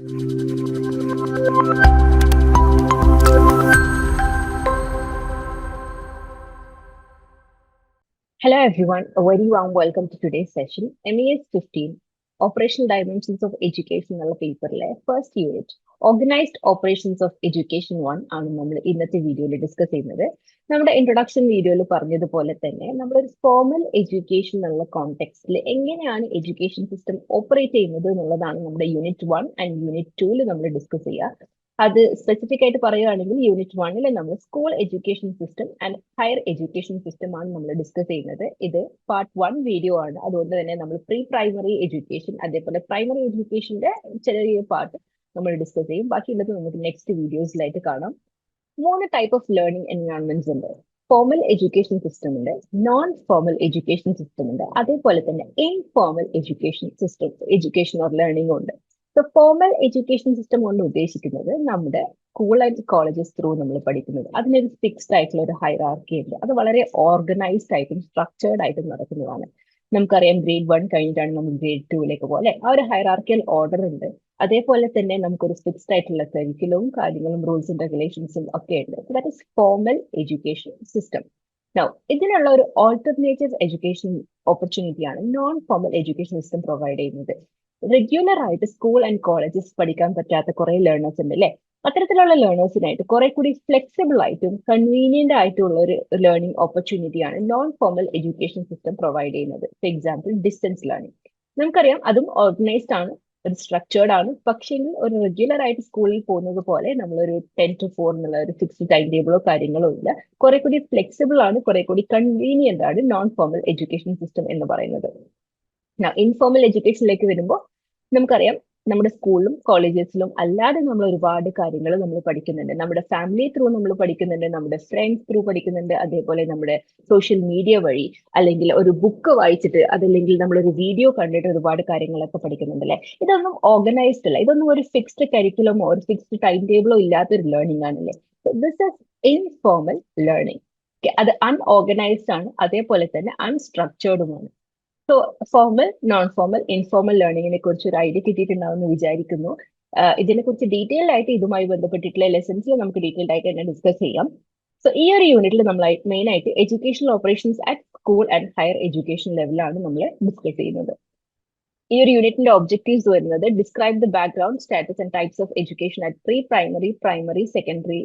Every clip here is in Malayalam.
Hello everyone, a very warm welcome to today's session. MES 15, Operational Dimensions of Education എന്നുള്ള പേപ്പറിലെ first unit organised operations of education 1 ആണ് നമ്മൾ ഇന്നത്തെ വീഡിയോയിൽ ഡിസ്കസ് ചെയ്യുന്നത്. നമ്മുടെ ഇൻട്രൊഡക്ഷൻ വീഡിയോയിൽ പറഞ്ഞതുപോലെ തന്നെ നമ്മളൊരു ഫോർമൽ എഡ്യൂക്കേഷൻ എന്നുള്ള കോണ്ടെക്സ്റ്റിൽ എങ്ങനെയാണ് എഡ്യൂക്കേഷൻ സിസ്റ്റം ഓപ്പറേറ്റ് ചെയ്യുന്നത് എന്നുള്ളതാണ് നമ്മുടെ യൂണിറ്റ് 1 ആൻഡ് യൂണിറ്റ് 2 നമ്മൾ ഡിസ്കസ് ചെയ്യുക. അത് സ്പെസിഫിക് ആയിട്ട് പറയുകയാണെങ്കിൽ യൂണിറ്റ് 1 നമ്മൾ school education system and higher education system ആണ് നമ്മൾ ഡിസ്കസ് ചെയ്യുന്നത്. ഇത് പാർട്ട് 1 വീഡിയോ ആണ്. അതുകൊണ്ട് തന്നെ നമ്മൾ പ്രീ പ്രൈമറി എഡ്യൂക്കേഷൻ അതേപോലെ പ്രൈമറി എഡ്യൂക്കേഷന്റെ ചെറിയ പാർട്ട് നമ്മൾ ഡിസ്കസ് ചെയ്യും. ബാക്കിയുള്ളത് നമുക്ക് നെക്സ്റ്റ് വീഡിയോസിലായിട്ട് കാണാം. 3 ടൈപ്പ് ഓഫ് ലേണിംഗ് എൻവയോൺമെന്റ്സ് ഉണ്ട്. ഫോർമൽ എഡ്യൂക്കേഷൻ സിസ്റ്റം ഉണ്ട്, നോൺ ഫോർമൽ എഡ്യൂക്കേഷൻ സിസ്റ്റം ഉണ്ട്, അതേപോലെ തന്നെ informal education system education or learning ഉണ്ട്. സോ ഫോർമൽ എഡ്യൂക്കേഷൻ സിസ്റ്റം കൊണ്ട് ഉദ്ദേശിക്കുന്നത് നമ്മുടെ സ്കൂൾ ആൻഡ് കോളേജസ് ത്രൂ നമ്മൾ പഠിക്കുന്നത്. അതിനൊരു ഫിക്സ്ഡ് ആയിട്ടുള്ള ഒരു ഹൈറാർക്കി ഉണ്ട്. അത് വളരെ ഓർഗനൈസ്ഡ് ആയിട്ടും സ്ട്രക്ചേർഡ് ആയിട്ടും നടക്കുന്നതാണ്. നമുക്കറിയാം ഗ്രേഡ് 1 കഴിഞ്ഞിട്ടാണ് നമ്മൾ ഗ്രേഡ് 2ലേക്ക് പോലെ ആ ഒരു ഹൈറാർക്കിയൽ ഓർഡർ ഉണ്ട്. അതേപോലെ തന്നെ നമുക്കൊരു ഫിക്സ്ഡ് ആയിട്ടുള്ള കരിക്കുലവും കാര്യങ്ങളും റൂൾസ് ആൻഡ് റെഗുലേഷൻസും ഒക്കെ ഉണ്ട്. So that is formal education system. Now ഇതിനുള്ള ഒരു ഓൾട്ടർനേറ്റീവ് എഡ്യൂക്കേഷൻ ഓപ്പർച്യൂണിറ്റിയാണ് non formal education system provide ചെയ്യുന്നത്. റെഗുലർ ആയിട്ട് സ്കൂൾ ആൻഡ് കോളേജസ് പഠിക്കാൻ പറ്റാത്ത കുറെ ലേണേഴ്സ് ഉണ്ട് അല്ലെ? അത്തരത്തിലുള്ള ലേണേഴ്സിനായിട്ട് കുറെ കൂടി ഫ്ലെക്സിബിൾ ആയിട്ടും കൺവീനിയന്റ് ആയിട്ടുള്ള ഒരു ലേണിംഗ് ഓപ്പർച്യൂണിറ്റിയാണ് non formal education system provide ചെയ്യുന്നത്. For example distance learning. നമുക്കറിയാം അതും ഓർഗനൈസ്ഡ് ആണ്, ഒരു സ്ട്രക്ചേർഡ് ആണ്. പക്ഷേ ഒരു റെഗുലർ ആയിട്ട് സ്കൂളിൽ പോകുന്നത് പോലെ നമ്മളൊരു 10 to 4 എന്നുള്ള ഒരു ഫിക്സ്ഡ് ടൈം ടേബിളോ കാര്യങ്ങളോ ഇല്ല. കുറെ കൂടി ഫ്ലെക്സിബിൾ ആണ്, കുറെ കൂടി കൺവീനിയന്റ് ആണ് നോൺ ഫോർമൽ എഡ്യൂക്കേഷൻ സിസ്റ്റം എന്ന് പറയുന്നത്. ഇൻഫോർമൽ എഡ്യൂക്കേഷനിലേക്ക് വരുമ്പോൾ നമുക്കറിയാം നമ്മുടെ സ്കൂളിലും കോളേജസിലും അല്ലാതെ നമ്മൾ ഒരുപാട് കാര്യങ്ങൾ നമ്മൾ പഠിക്കുന്നുണ്ട്. നമ്മുടെ ഫാമിലി ത്രൂ നമ്മൾ പഠിക്കുന്നുണ്ട്, നമ്മുടെ ഫ്രണ്ട്സ് ത്രൂ പഠിക്കുന്നുണ്ട്, അതേപോലെ നമ്മുടെ സോഷ്യൽ മീഡിയ വഴി, അല്ലെങ്കിൽ ഒരു ബുക്ക് വായിച്ചിട്ട്, അതല്ലെങ്കിൽ നമ്മളൊരു വീഡിയോ കണ്ടിട്ട് ഒരുപാട് കാര്യങ്ങളൊക്കെ പഠിക്കുന്നുണ്ട് അല്ലെ? ഇതൊന്നും ഓർഗനൈസ്ഡ് അല്ല, ഇതൊന്നും ഒരു ഫിക്സ്ഡ് കരിക്കുലമോ ഒരു ഫിക്സ്ഡ് ടൈം ടേബിളോ ഇല്ലാത്തൊരു ലേണിംഗ് ആണല്ലേ. This is informal learning. അത് അൺഓർഗനൈസ്ഡ് ആണ്, അതേപോലെ തന്നെ അൺസ്ട്രക്ചേർഡുമാണ്. So formal, non formal, informal ലേണിംഗിനെ കുറിച്ച് ഒരു ഐഡിയ കിട്ടിയിട്ടുണ്ടാവുമെന്ന് വിചാരിക്കുന്നു. ഇതിനെക്കുറിച്ച് ഡീറ്റെയിൽ ആയിട്ട് ഇതുമായി ബന്ധപ്പെട്ടിട്ടുള്ള ലെസൺസിൽ നമുക്ക് ഡീറ്റെയിൽഡ് ആയിട്ട് തന്നെ ഡിസ്കസ് ചെയ്യാം. സോ ഈ ഒരു യൂണിറ്റിൽ നമ്മൾ മെയിൻ ആയിട്ട് educational operations at school and higher education ലെവലാണ് നമ്മൾ ഡിസ്കസ് ചെയ്യുന്നത്. ഈ ഒരു യൂണിറ്റിന്റെ ഒബ്ജക്റ്റീവ്സ് വരുന്നത് describe the background, status and types of education at pre primary, primary, secondary,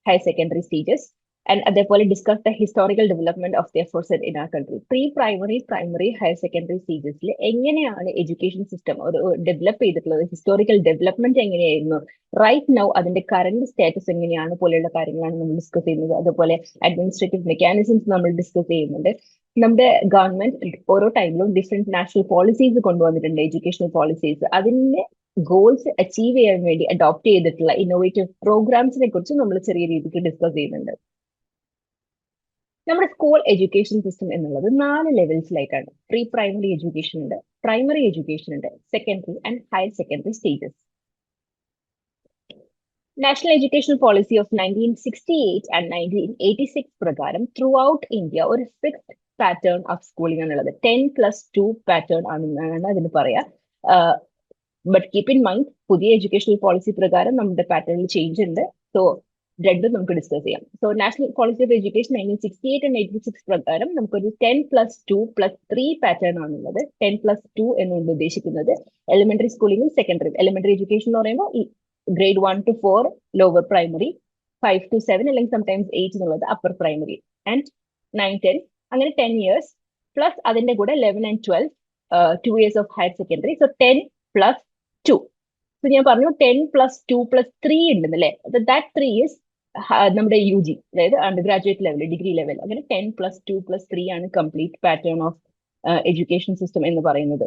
higher secondary stages. And അതേപോലെ discuss the historical development of the efforts in our country. Pre primary, primary, higher secondary സ്റ്റേജസിൽ എങ്ങനെയാണ് എഡ്യൂക്കേഷൻ സിസ്റ്റം ഒരു ഡെവലപ്പ് ചെയ്തിട്ടുള്ളത്, ഹിസ്റ്റോറിക്കൽ ഡെവലപ്മെന്റ് എങ്ങനെയായിരുന്നു, റൈറ്റ് നൗ അതിന്റെ കറന്റ് സ്റ്റാറ്റസ് എങ്ങനെയാണ് പോലെയുള്ള കാര്യങ്ങളാണ് നമ്മൾ ഡിസ്കസ് ചെയ്യുന്നത്. അതുപോലെ അഡ്മിനിസ്ട്രേറ്റീവ് മെക്കാനിസംസ് നമ്മൾ ഡിസ്കസ് ചെയ്യുന്നുണ്ട്. നമ്മുടെ ഗവൺമെന്റ് ഓരോ ടൈമിലും ഡിഫറെന്റ് നാഷണൽ പോളിസീസ് കൊണ്ടുവന്നിട്ടുണ്ട്, എഡ്യൂക്കേഷണൽ പോളിസീസ്. അതിന്റെ ഗോൾസ് അച്ചീവ് ചെയ്യാൻ വേണ്ടി അഡോപ്റ്റ് ചെയ്തിട്ടുള്ള ഇന്നോവേറ്റീവ് പ്രോഗ്രാംസിനെ കുറിച്ച് നമ്മൾ ചെറിയ രീതിക്ക് ഡിസ്കസ് ചെയ്യുന്നുണ്ട്. നമ്മുടെ സ്കൂൾ എഡ്യൂക്കേഷൻ സിസ്റ്റം എന്നുള്ളത് 4 ലെവൽസിലായിട്ടാണ്. പ്രീ പ്രൈമറി എഡ്യൂക്കേഷൻ ഉണ്ട്, പ്രൈമറി എഡ്യൂക്കേഷൻ ഉണ്ട്, secondary and higher secondary stages. National education policy of 1968 and 1986 പ്രകാരം ത്രൂ ഔട്ട് ഇന്ത്യ ഒരു ഫിക്സ്ഡ് പാറ്റേൺ ഓഫ് സ്കൂളിംഗ് ആണുള്ളത്. 10+2 പാറ്റേൺ ആണെന്നാണ് അതിന് പറയാ. ബട്ട് കീപ് ഇൻ മൈൻഡ്, പുതിയ എഡ്യൂക്കേഷണൽ പോളിസി പ്രകാരം നമ്മുടെ പാറ്റേണിൽ ചേഞ്ച് ഉണ്ട്. സോ രണ്ടും നമുക്ക് ഡിസ്കസ് ചെയ്യാം. So national policy of education 1968 and 86 പ്രകാരം നമുക്കൊരു 10+2+3 പാറ്റേൺ ആണുള്ളത്. 10+2 എന്നുകൊണ്ട് ഉദ്ദേശിക്കുന്നത് എലിമെന്ററി സ്കൂളിംഗും സെക്കൻഡറി. എലിമെന്ററി എഡ്യൂക്കേഷൻ എന്ന് പറയുമ്പോൾ grade 1 to 4 lower primary, 5 to 7 അല്ലെങ്കിൽ സംടൈംസ് 8 എന്നുള്ളത് അപ്പർ പ്രൈമറി, ആൻഡ് 9, 10 അങ്ങനെ 10 years പ്ലസ് അതിന്റെ കൂടെ 11 and 12 2 years of higher secondary. So 10+2. So ഞാൻ പറഞ്ഞു 10+2+3 ഉണ്ടെന്നല്ലേ. ദാറ്റ് 3 is നമ്മുടെ UG, അതായത് under graduate level, degree level. അങ്ങനെ 10+2+3 ആണ് complete pattern of education system എന്ന് പറയുന്നത്.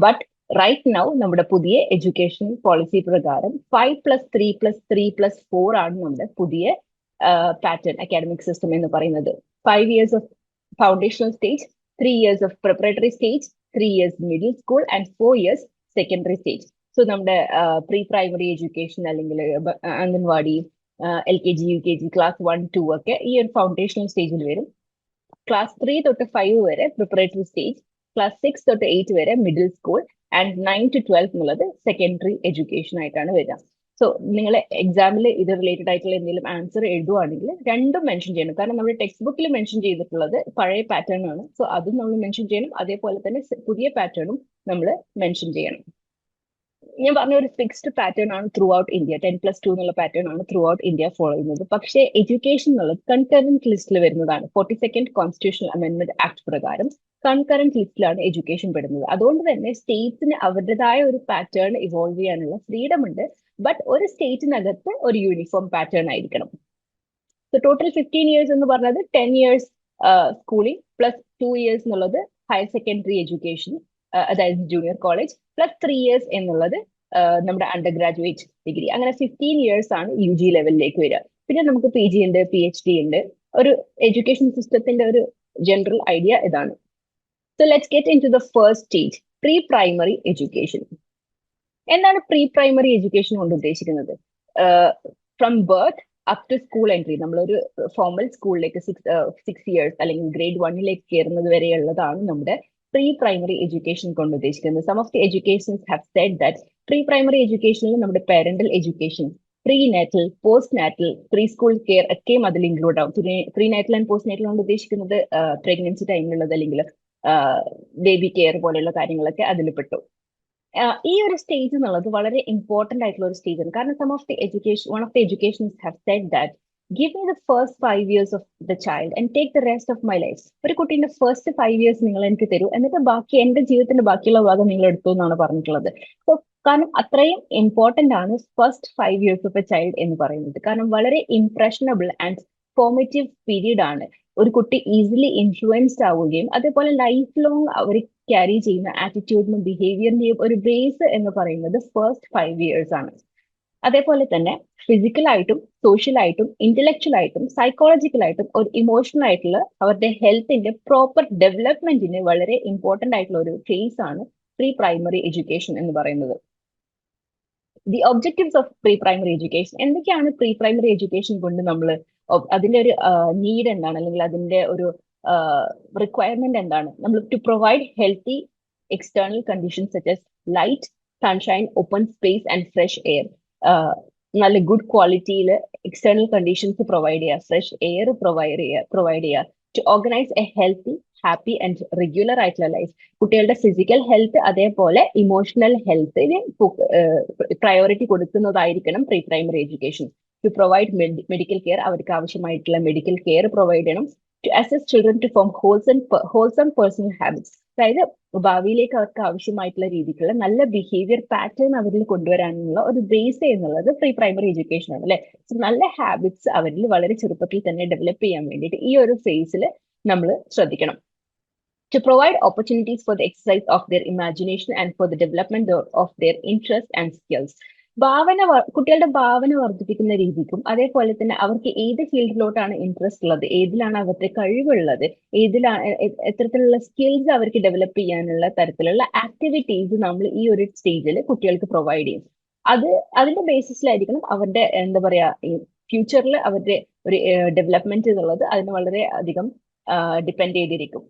ബട്ട് റൈറ്റ് നൗ നമ്മുടെ പുതിയ എഡ്യൂക്കേഷൻ പോളിസി പ്രകാരം 5+3+3+4 ആണ് നമ്മുടെ പുതിയ പാറ്റേൺ അക്കാഡമിക് സിസ്റ്റം എന്ന് പറയുന്നത്. 5 years of foundational stage, 3 years of preparatory stage, 3 years middle school and 4 years secondary stage. So നമ്മുടെ പ്രീ പ്രൈമറി എഡ്യൂക്കേഷൻ അല്ലെങ്കിൽ അംഗൻവാടി, LKG, UKG, ക്ലാസ് 1, 2 ഒക്കെ ഈ ഒരു ഫൗണ്ടേഷണൽ സ്റ്റേജിൽ വരും. ക്ലാസ് 3 തൊട്ട് 5 വരെ പ്രിപ്പറേറ്ററി സ്റ്റേജ്, ക്ലാസ് 6 തൊട്ട് 8 വരെ മിഡിൽ സ്കൂൾ, ആൻഡ് 9 to 12 എന്നുള്ളത് സെക്കൻഡറി എഡ്യൂക്കേഷൻ ആയിട്ടാണ് വരിക. സോ നിങ്ങൾ എക്സാമിൽ ഇത് റിലേറ്റഡ് ആയിട്ടുള്ള എന്തെങ്കിലും ആൻസർ എഴുതുവാണെങ്കിൽ രണ്ടും മെൻഷൻ ചെയ്യണം. കാരണം നമ്മുടെ ടെക്സ്റ്റ് ബുക്കിൽ മെൻഷൻ ചെയ്തിട്ടുള്ളത് പഴയ പാറ്റേൺ ആണ്. സോ അതും നമ്മൾ മെൻഷൻ ചെയ്യണം. അതേപോലെ തന്നെ പുതിയ പാറ്റേണും നമ്മൾ മെൻഷൻ ചെയ്യണം. ഞാൻ പറഞ്ഞ ഒരു ഫിക്സ്ഡ് പാറ്റേൺ ആണ് ത്രൂ ഔട്ട് ഇന്ത്യ. 10+2 എന്നുള്ള പാറ്റേൺ ആണ് ത്രൂ ഔട്ട് ഇന്ത്യ ഫോളോ ചെയ്യുന്നത്. പക്ഷേ എഡ്യൂക്കേഷൻ എന്നുള്ളത് കൺകറന്റ് ലിസ്റ്റിൽ വരുന്നതാണ്. 42nd കോൺസ്റ്റിറ്റ്യൂഷണൽ അമെന്റ്മെന്റ് ആക്ട് പ്രകാരം കൺകറന്റ് ലിസ്റ്റിലാണ് എഡ്യൂക്കേഷൻ പെടുന്നത്. അതുകൊണ്ട് തന്നെ സ്റ്റേറ്റ്സിന് അവരുടേതായ ഒരു പാറ്റേൺ ഇവോൾവ് ചെയ്യാനുള്ള ഫ്രീഡം ഉണ്ട്. ബട്ട് ഒരു സ്റ്റേറ്റിനകത്ത് ഒരു യൂണിഫോം പാറ്റേൺ ആയിരിക്കണം. സോ ടോട്ടൽ 15 ഇയേഴ്സ് എന്ന് പറഞ്ഞത് 10 ഇയേഴ്സ് സ്കൂളിംഗ് പ്ലസ് 2 ഇയേഴ്സ് എന്നുള്ളത് ഹയർ സെക്കൻഡറി എഡ്യൂക്കേഷൻ, അതായത് ജൂനിയർ കോളേജ്, പ്ലസ് 3 ഇയേഴ്സ് എന്നുള്ളത് നമ്മുടെ അണ്ടർ ഗ്രാജുവേറ്റ് ഡിഗ്രി. അങ്ങനെ 15 ഇയേഴ്സ് ആണ് UG ലെവലിലേക്ക് വരിക. പിന്നെ നമുക്ക് PG ഉണ്ട്, PhD ഉണ്ട്. ഒരു എഡ്യൂക്കേഷൻ സിസ്റ്റത്തിന്റെ ഒരു ജനറൽ ഐഡിയ ഇതാണ്. So let's get into the first stage, pre primary education. എന്താണ് പ്രീ പ്രൈമറി എഡ്യൂക്കേഷൻ കൊണ്ട് ഉദ്ദേശിക്കുന്നത്? From birth up to school entry, നമ്മളൊരു ഫോർമൽ സ്കൂളിലേക്ക് 6 ഇയേഴ്സ് അല്ലെങ്കിൽ ഗ്രേഡ് 1ലേക്ക് കയറുന്നത് വരെയുള്ളതാണ് നമ്മുടെ പ്രീ പ്രൈമറി എഡ്യൂക്കേഷൻ കൊണ്ട് ഉദ്ദേശിക്കുന്നത്. Some of the educations have said that pre primary എഡ്യൂക്കേഷനിൽ നമ്മുടെ parental education, prenatal, postnatal, preschool care ഒക്കെയും അതിൽ ഇൻക്ലൂഡ് ആവും. Prenatal and postnatal കൊണ്ട് ഉദ്ദേശിക്കുന്നത് പ്രഗ്നൻസി ടൈമിലുള്ളത് അല്ലെങ്കിൽ ബേബി കെയർ പോലെയുള്ള കാര്യങ്ങളൊക്കെ അതിൽ പെട്ടു. ഈ ഒരു സ്റ്റേജ് എന്നുള്ളത് വളരെ ഇമ്പോർട്ടന്റ് ആയിട്ടുള്ള ഒരു സ്റ്റേജ് ആണ്. കാരണം one of the educations have said that give me the first 5 years of the child and take the rest of my life. ഒരു കുട്ടീന്റെ ഫസ്റ്റ് 5 ഇയേഴ്സ് നിങ്ങൾ എനിക്ക് തരൂ, എന്നിട്ട് ബാക്കി എന്റെ ജീവിതത്തിന്റെ ബാക്കിയുള്ള ഭാഗം നിങ്ങൾ എടുത്തു എന്നാണ് പറഞ്ഞിട്ടുള്ളത്. സോ കാരണം അത്രയും ഇമ്പോർട്ടന്റ് ആണ് first 5 years of A child എന്ന് പറയുന്നത്. കാരണം വളരെ ഇംപ്രഷനബിൾ ആൻഡ് ഫോർമേറ്റീവ് പീരീഡ് ആണ്. ഒരു കുട്ടി ഈസിലി ഇൻഫ്ലുവൻസ്ഡ് ആവുകയും അതേപോലെ ലൈഫ് ലോങ് അവർ ക്യാരി ചെയ്യുന്ന ആറ്റിറ്റ്യൂഡിനും ബിഹേവിയറിന്റെയും ഒരു ബേസ് എന്ന് പറയുന്നത് ഫസ്റ്റ് 5 ഇയേഴ്സ് ആണ്. അതേപോലെ തന്നെ ഫിസിക്കലായിട്ടും സോഷ്യലായിട്ടും ഇന്റലക്ച്വൽ ആയിട്ടും സൈക്കോളജിക്കലായിട്ടും ഒരു ഇമോഷണൽ ആയിട്ടുള്ള അവരുടെ ഹെൽത്തിന്റെ പ്രോപ്പർ ഡെവലപ്മെന്റിന് വളരെ ഇമ്പോർട്ടന്റ് ആയിട്ടുള്ള ഒരു ഫേസ് ആണ് പ്രീ പ്രൈമറി എഡ്യൂക്കേഷൻ എന്ന് പറയുന്നത്. The objectives of pre primary education എന്തൊക്കെയാണ്? പ്രീ പ്രൈമറി എഡ്യൂക്കേഷൻ കൊണ്ട് നമ്മൾ അതിന്റെ ഒരു നീഡ് എന്താണ്, അല്ലെങ്കിൽ അതിന്റെ ഒരു റിക്വയർമെന്റ് എന്താണ്? നമ്മൾ to provide healthy external conditions such as light, sunshine, open space and fresh air. നല്ല ഗുഡ് ക്വാളിറ്റിയിൽ എക്സ്റ്റേണൽ കണ്ടീഷൻസ് പ്രൊവൈഡ് ചെയ്യുക, ഫ്രഷ് എയർ പ്രൊവൈഡ് ചെയ്യുക. To organise a healthy, happy and regular ആയിട്ടുള്ള ലൈഫ്. കുട്ടികളുടെ ഫിസിക്കൽ ഹെൽത്ത് അതേപോലെ ഇമോഷണൽ ഹെൽത്തിന് പ്രയോറിറ്റി കൊടുക്കുന്നതായിരിക്കണം pre primary education. To provide medical care, അവർക്ക് ആവശ്യമായിട്ടുള്ള മെഡിക്കൽ കെയർ പ്രൊവൈഡ് ചെയ്യണം. To assist children to form wholesome personal habits, അതായത് ഭാവിയിലേക്ക് അവർക്ക് ആവശ്യമായിട്ടുള്ള രീതിക്കുള്ള നല്ല ബിഹേവിയർ പാറ്റേൺ അവരിൽ കൊണ്ടുവരാനുള്ള ഒരു ബേസ് എന്നുള്ളത് പ്രീ പ്രൈമറി എഡ്യൂക്കേഷൻ ആണ്, അല്ലെ? നല്ല ഹാബിറ്റ്സ് അവരിൽ വളരെ ചെറുപ്പത്തിൽ തന്നെ ഡെവലപ്പ് ചെയ്യാൻ വേണ്ടിയിട്ട് ഈ ഒരു ഫേസിൽ നമ്മൾ ശ്രദ്ധിക്കണം. To provide opportunities for the exercise of their imagination and for the development of their interests and skills. കുട്ടികളുടെ ഭാവന വർദ്ധിപ്പിക്കുന്ന രീതിക്കും അതേപോലെ തന്നെ അവർക്ക് ഏത് ഫീൽഡിലോട്ടാണ് ഇൻട്രസ്റ്റ് ഉള്ളത്, ഏതിലാണ് അവരുടെ കഴിവുള്ളത്, ഏതിലാണ് എത്തരത്തിലുള്ള സ്കിൽസ് അവർക്ക് ഡെവലപ്പ് ചെയ്യാനുള്ള തരത്തിലുള്ള ആക്ടിവിറ്റീസ് നമ്മൾ ഈ ഒരു സ്റ്റേജിൽ കുട്ടികൾക്ക് പ്രൊവൈഡ് ചെയ്യും. അതിന്റെ ബേസിസിലായിരിക്കണം അവരുടെ എന്താ പറയാ ഫ്യൂച്ചറിൽ അവരുടെ ഒരു ഡെവലപ്മെന്റ് എന്നുള്ളത് അതിന് വളരെ അധികം ഡിപ്പെൻഡ് ചെയ്തിരിക്കും.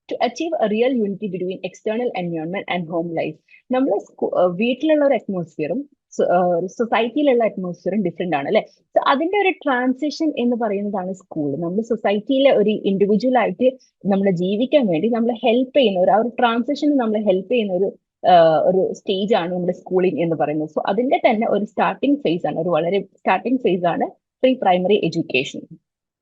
To achieve a real unity between external environment and home life. നമ്മൾ വീട്ടിലുള്ള ഒരു അറ്റ്മോസ്ഫിയറും സൊസൈറ്റിയിലുള്ള അറ്റ്മോസ്ഫിയറും ഡിഫറെന്റ് ആണ്, അല്ലെ? സോ അതിന്റെ ഒരു ട്രാൻസിഷൻ എന്ന് പറയുന്നതാണ് സ്കൂൾ. നമ്മൾ സൊസൈറ്റിയിലെ ഒരു ഇൻഡിവിജ്വൽ ആയിട്ട് നമ്മൾ ജീവിക്കാൻ വേണ്ടി നമ്മൾ ഹെൽപ്പ് ചെയ്യുന്ന ആ ഒരു ട്രാൻസിഷൻ നമ്മൾ ഹെൽപ്പ് ചെയ്യുന്ന ഒരു സ്റ്റേജ് ആണ് നമ്മുടെ സ്കൂളിംഗ് എന്ന് പറയുന്നത്. സോ അതിന്റെ തന്നെ ഒരു സ്റ്റാർട്ടിംഗ് ഫേസ് ആണ്, ഒരു വളരെ സ്റ്റാർട്ടിംഗ് ഫേസ് ആണ് pre primary education.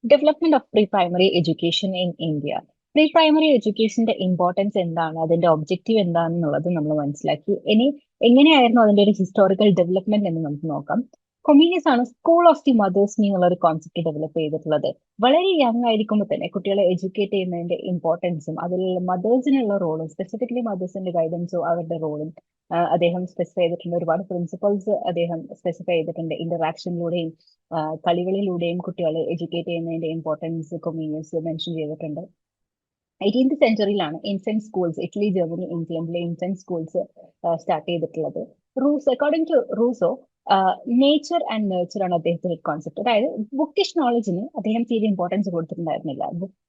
Development of pre primary education in India. Pre primary എഡ്യൂക്കേഷന്റെ ഇമ്പോർട്ടൻസ് എന്താണ്, അതിന്റെ ഒബ്ജക്റ്റീവ് എന്താണെന്നുള്ളത് നമ്മൾ മനസ്സിലാക്കി. ഇനി എങ്ങനെയായിരുന്നു അതിന്റെ ഒരു ഹിസ്റ്റോറിക്കൽ ഡെവലപ്മെന്റ് എന്ന് നമുക്ക് നോക്കാം. കൊമീനിയസ് ആണ് സ്കൂൾ ഓഫ് ദി മദേഴ്സ് എന്നുള്ള ഒരു കോൺസെപ്റ്റ് ഡെവലപ്പ് ചെയ്തിട്ടുള്ളത്. വളരെ യങ് ആയിരിക്കുമ്പോൾ തന്നെ കുട്ടികളെ എഡ്യൂക്കേറ്റ് ചെയ്യുന്നതിന്റെ ഇമ്പോർട്ടൻസും അതിലുള്ള മദേഴ്സിനുള്ള റോളും സ്പെസിഫിക്കലി മദേഴ്സിന്റെ ഗൈഡൻസും അവരുടെ റോളും അദ്ദേഹം സ്പെസിഫൈ ചെയ്തിട്ടുണ്ട്. ഒരുപാട് പ്രിൻസിപ്പൾസ് അദ്ദേഹം സ്പെസിഫൈ ചെയ്തിട്ടുണ്ട്. ഇന്ററാക്ഷനിലൂടെയും കളികളിലൂടെയും കുട്ടികളെ എഡ്യൂക്കേറ്റ് ചെയ്യുന്നതിന്റെ ഇമ്പോർട്ടൻസ് കൊമീനിയസ് മെൻഷൻ ചെയ്തിട്ടുണ്ട്. 18th സെഞ്ചുറിയിലാണ് ഇൻഫന്റ് സ്കൂൾസ്, ഇറ്റലി, ജർമ്മനി, ഇംഗ്ലണ്ടിലെ ഇൻഫന്റ് സ്കൂൾസ് സ്റ്റാർട്ട് ചെയ്തിട്ടുള്ളത്. According to Rousseau, nature and nurture ആണ് അദ്ദേഹത്തിന്റെ കോൺസെപ്റ്റ്. അതായത് ബുക്കിഷ് നോളജിന് അദ്ദേഹം തീരെ ഇമ്പോർട്ടൻസ് കൊടുത്തിട്ടുണ്ടായിരുന്നില്ല.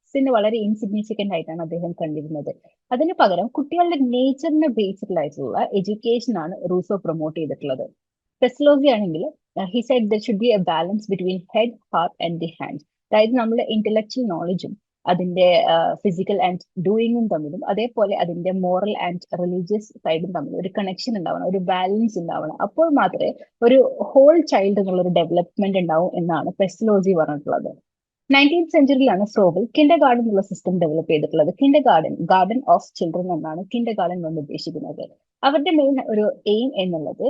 മാർക്സിന് വളരെ ഇൻസിഗ്നിഫിക്കന്റ് ആയിട്ടാണ് അദ്ദേഹം കണ്ടിരുന്നത്. അതിന് പകരം കുട്ടികളുടെ നേച്ചറിനെ ബേസ്ഡ് ആയിട്ടുള്ള എഡ്യൂക്കേഷൻ ആണ് റൂസോ പ്രൊമോട്ട് ചെയ്തിട്ടുള്ളത്. പെസ്ലോസി ആണെങ്കിൽ he said there should be A balance between head, heart and the hand. അതായത് നമ്മുടെ ഇന്റലക്ച്വൽ നോളജും അതിന്റെ ഫിസിക്കൽ ആൻഡ് ഡൂയിങ്ങും തമ്മിലും അതേപോലെ അതിന്റെ മോറൽ ആൻഡ് റിലീജിയസ് സൈഡും തമ്മിൽ ഒരു കണക്ഷൻ ഉണ്ടാവണം, ഒരു ബാലൻസ് ഉണ്ടാവണം. അപ്പോൾ മാത്രമേ ഒരു ഹോൾ ചൈൽഡ് എന്നുള്ള ഒരു ഡെവലപ്മെന്റ് ഉണ്ടാവും എന്നാണ് പെസ്ലോസി പറഞ്ഞിട്ടുള്ളത്. 19th സെഞ്ചുറിയിലാണ് ഫ്രോബൽ കിൻഡർ ഗാർഡൻ എന്നുള്ള സിസ്റ്റം ഡെവലപ്പ് ചെയ്തിട്ടുള്ളത്. Kinder garden, garden of children എന്നാണ് കിൻഡർ ഗാർഡൻ കൊണ്ട് ഉദ്ദേശിക്കുന്നത്. അവരുടെ മെയിൻ ഒരു എയിം എന്നുള്ളത്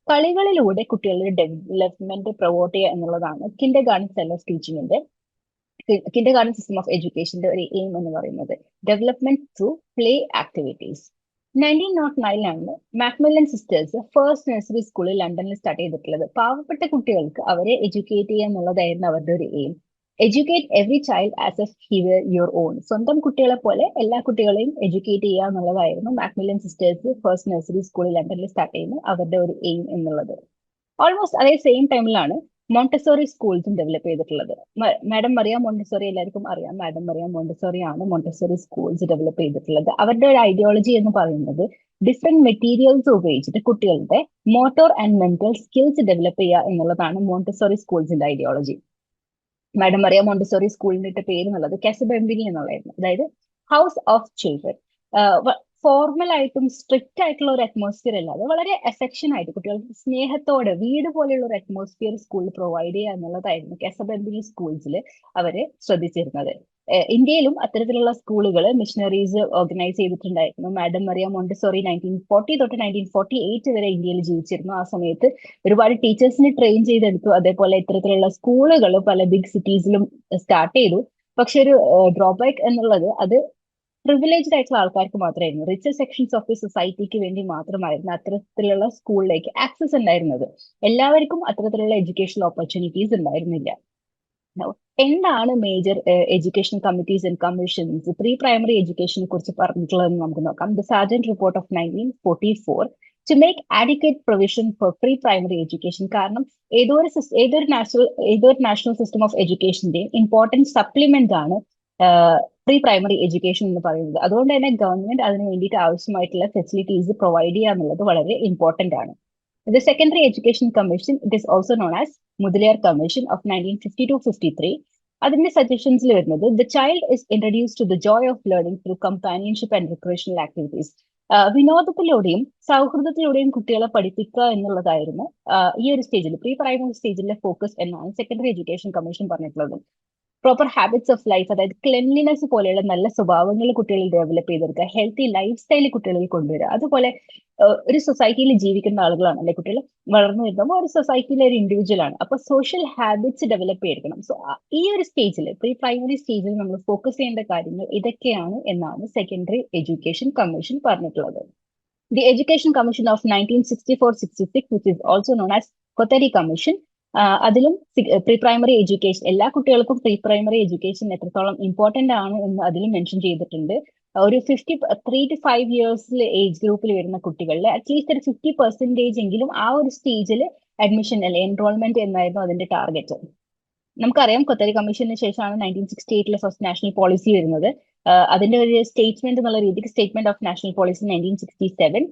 കളികളിലൂടെ കുട്ടികളുടെ ഡെവലപ്മെന്റ് പ്രൊമോട്ട് ചെയ്യുക എന്നുള്ളതാണ് കിൻഡർ ഗാർഡൻ സ്റ്റൈൽ ഓഫ് ടീച്ചിങ്ങിന്റെ, കിൻഡർ ഗാർഡൻ സിസ്റ്റം ഓഫ് എഡ്യൂക്കേഷന്റെ ഒരു എയിം എന്ന് പറയുന്നത്. Development through play activities. 1909ലാണ് മാക്മില്ലൻ സിസ്റ്റേഴ്സ് ഫസ്റ്റ് നഴ്സറി സ്കൂളിൽ ലണ്ടനിൽ സ്റ്റാർട്ട് ചെയ്തിട്ടുള്ളത്. പാവപ്പെട്ട കുട്ടികൾക്ക് അവരെ എഡ്യൂക്കേറ്റ് ചെയ്യുക എന്നുള്ളതായിരുന്നു അവരുടെ ഒരു aim. Educate every child as if he were your own. സ്വന്തം കുട്ടികളെ പോലെ എല്ലാ കുട്ടികളെയും എഡ്യൂക്കേറ്റ് ചെയ്യുക എന്നുള്ളതായിരുന്നു മാക്മില്ലൻ സിസ്റ്റേഴ്സ് ഫസ്റ്റ് നഴ്സറി സ്കൂളിൽ ലണ്ടനിൽ സ്റ്റാർട്ട് ചെയ്യുന്ന അവരുടെ ഒരു എയിം എന്നുള്ളത്. ഓൾമോസ്റ്റ് അതേ സെയിം ടൈമിലാണ് മോണ്ടസോറി സ്കൂൾസും ഡെവലപ്പ് ചെയ്തിട്ടുള്ളത്. മാഡം മറിയ മോണ്ടസോറി എല്ലാവർക്കും അറിയാം. മാഡം മറിയ മോണ്ടസോറി ആണ് മോണ്ടസോറി സ്കൂൾസ് ഡെവലപ്പ് ചെയ്തിട്ടുള്ളത്. അവരുടെ ഒരു ഐഡിയോളജി എന്ന് പറയുന്നത് ഡിഫറെന്റ് മെറ്റീരിയൽസ് ഉപയോഗിച്ചിട്ട് കുട്ടികളുടെ motor and mental skills develop ചെയ്യുക എന്നുള്ളതാണ് മോണ്ടസോറി സ്കൂൾസിന്റെ ഐഡിയോളജി. മാഡം മറിയ മോണ്ടസോറി സ്കൂളിന്റെ ഇട്ട പേര് എന്നുള്ളത് കാസബംബിനി എന്നുള്ളതായിരുന്നു. അതായത് ഹൗസ് ഓഫ് ചിൽഡ്രൻ. ഫോർമൽ ആയിട്ടും സ്ട്രിക്റ്റ് ആയിട്ടുള്ള ഒരു അറ്റ്മോസ്ഫിയർ അല്ലാതെ വളരെ അഫെക്ഷൻ ആയിട്ട് കുട്ടികൾക്ക് സ്നേഹത്തോടെ വീട് പോലെയുള്ള ഒരു അറ്റ്മോസ്ഫിയർ സ്കൂളിൽ പ്രൊവൈഡ് ചെയ്യുക എന്നുള്ളതായിരുന്നു കാസബംബിനി സ്കൂൾസിൽ അവര് ശ്രദ്ധിച്ചിരുന്നത്. ഇന്ത്യയിലും അത്തരത്തിലുള്ള സ്കൂളുകൾ മിഷണറീസ് ഓർഗനൈസ് ചെയ്തിട്ടുണ്ടായിരുന്നു. മാഡം മറിയ മോണ്ടസോറി 1940 തൊട്ട് 1948 വരെ ഇന്ത്യയിൽ ജീവിച്ചിരുന്നു. ആ സമയത്ത് ഒരുപാട് ടീച്ചേഴ്സിനെ ട്രെയിൻ ചെയ്തെടുത്തു. അതേപോലെ ഇത്തരത്തിലുള്ള സ്കൂളുകൾ പല ബിഗ് സിറ്റീസിലും സ്റ്റാർട്ട് ചെയ്തു. പക്ഷെ ഒരു ഡ്രോബാക്ക് എന്നുള്ളത് അത് പ്രിവിലേജ്ഡ് ആയിട്ടുള്ള ആൾക്കാർക്ക് മാത്രമായിരുന്നു, റിച്ചർ സെക്ഷൻസ് ഓഫ് ദി സൊസൈറ്റിക്ക് വേണ്ടി മാത്രമായിരുന്നു അത്തരത്തിലുള്ള സ്കൂളിലേക്ക് ആക്സസ് ഉണ്ടായിരുന്നത്. എല്ലാവർക്കും അത്തരത്തിലുള്ള എഡ്യൂക്കേഷണൽ ഓപ്പർച്യൂണിറ്റീസ് ഉണ്ടായിരുന്നില്ല. എന്താണ് major education committees and commissions pre primary എഡ്യൂക്കേഷനെ കുറിച്ച് പറഞ്ഞിട്ടുള്ളതെന്ന് നമുക്ക് നോക്കാം. The Sargent report of 1944 to make adequate provision for pre primary education. കാരണം ഏതൊരു നാഷണൽ സിസ്റ്റം ഓഫ് എഡ്യൂക്കേഷന്റെയും ഇമ്പോർട്ടന്റ് സപ്ലിമെന്റ് ആണ് പ്രീ പ്രൈമറി എഡ്യൂക്കേഷൻ എന്ന് പറയുന്നത്. അതുകൊണ്ട് തന്നെ ഗവൺമെന്റ് അതിന് വേണ്ടിയിട്ട് ആവശ്യമായിട്ടുള്ള ഫെസിലിറ്റീസ് പ്രൊവൈഡ് ചെയ്യുക എന്നുള്ളത് വളരെ ഇമ്പോർട്ടന്റ് ആണ്. The Secondary Education Commission, it is also known as Mudaliar Commission of 1952-53. അതിന്റെ സജഷൻസിൽ വരുന്നത് the child is introduced to the joy of learning through companionship and recreational activities. വിനോദത്തിലൂടെയും സൗഹൃദത്തിലൂടെയും കുട്ടികളെ പഠിപ്പിക്കുക എന്നുള്ളതായിരുന്നു ഈ ഒരു സ്റ്റേജിൽ, പ്രീ പ്രൈമറി സ്റ്റേജിലെ ഫോക്കസ് എന്നാണ് സെക്കൻഡറി എഡ്യൂക്കേഷൻ കമ്മീഷൻ പറഞ്ഞിട്ടുള്ളത്. പ്രോപ്പർ ഹാബിറ്റ്സ് ഓഫ് ലൈഫ്, അതായത് ക്ലെൻലിനെസ് പോലെയുള്ള നല്ല സ്വഭാവങ്ങൾ കുട്ടികളിൽ ഡെവലപ്പ് ചെയ്തെടുക്കുക, ഹെൽത്തി ലൈഫ് സ്റ്റൈൽ കുട്ടികളിൽ കൊണ്ടുവരിക. അതുപോലെ ഒരു സൊസൈറ്റിയിൽ ജീവിക്കുന്ന ആളുകളാണ് അല്ലെ കുട്ടികൾ, വളർന്നു വരുമ്പോൾ ഒരു സൊസൈറ്റിയിലെ ഒരു ഇൻഡിവിജ്വൽ ആണ്. അപ്പൊ സോഷ്യൽ ഹാബിറ്റ്സ് ഡെവലപ്പ് ചെയ്തെടുക്കണം. സോ ഈ ഒരു സ്റ്റേജിൽ, പ്രീ പ്രൈമറി സ്റ്റേജിൽ നമ്മൾ ഫോക്കസ് ചെയ്യേണ്ട കാര്യങ്ങൾ ഇതൊക്കെയാണ് എന്നാണ് സെക്കൻഡറി എഡ്യൂക്കേഷൻ കമ്മീഷൻ പറഞ്ഞിട്ടുള്ളത്. The education commission of 1964-66, which is also known as Kothari commission, അതിലും പ്രീ പ്രൈമറി എഡ്യൂക്കേഷൻ, എല്ലാ കുട്ടികൾക്കും പ്രീ പ്രൈമറി എഡ്യൂക്കേഷൻ എത്രത്തോളം ഇമ്പോർട്ടന്റ് ആണ് എന്ന് അതിലും മെൻഷൻ ചെയ്തിട്ടുണ്ട്. ഒരു 3 to 5 ഇയേഴ്സിൽ ഏജ് ഗ്രൂപ്പിൽ വരുന്ന കുട്ടികളിൽ അറ്റ്ലീസ്റ്റ് ഒരു 50% എങ്കിലും ആ ഒരു സ്റ്റേജിൽ അഡ്മിഷൻ അല്ലെ എൻറോൾമെന്റ് എന്നായിരുന്നു അതിന്റെ ടാർഗറ്റ്. നമുക്കറിയാം കൊത്തരി കമ്മീഷന് ശേഷമാണ് 1968 ഫസ്റ്റ് നാഷണൽ പോളിസി വരുന്നത്. അതിന്റെ ഒരു സ്റ്റേറ്റ്മെന്റ് എന്നുള്ള രീതിക്ക് statement of national policy 1967.